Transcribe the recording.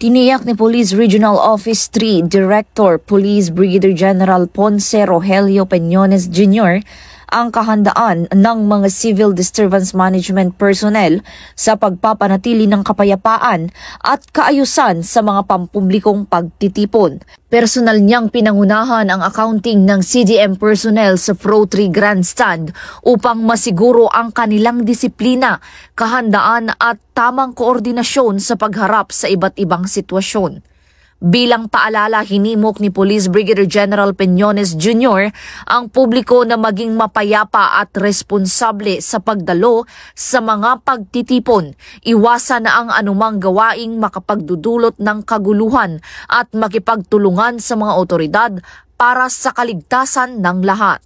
Tiniyak ni Police Regional Office 3 Director Police Brigadier General Ponce Rogelio Peñones Jr. ang kahandaan ng mga Civil Disturbance Management personnel sa pagpapanatili ng kapayapaan at kaayusan sa mga pampublikong pagtitipon. Personal niyang pinangunahan ang accounting ng CDM personnel sa Pro 3 Grandstand upang masiguro ang kanilang disiplina, kahandaan at tamang koordinasyon sa pagharap sa iba't ibang sitwasyon. Bilang paalala, hinimok ni Police Brigadier General Peñones Jr. ang publiko na maging mapayapa at responsable sa pagdalo sa mga pagtitipon. Iwasan na ang anumang gawaing makapagdudulot ng kaguluhan at makipagtulungan sa mga otoridad para sa kaligtasan ng lahat.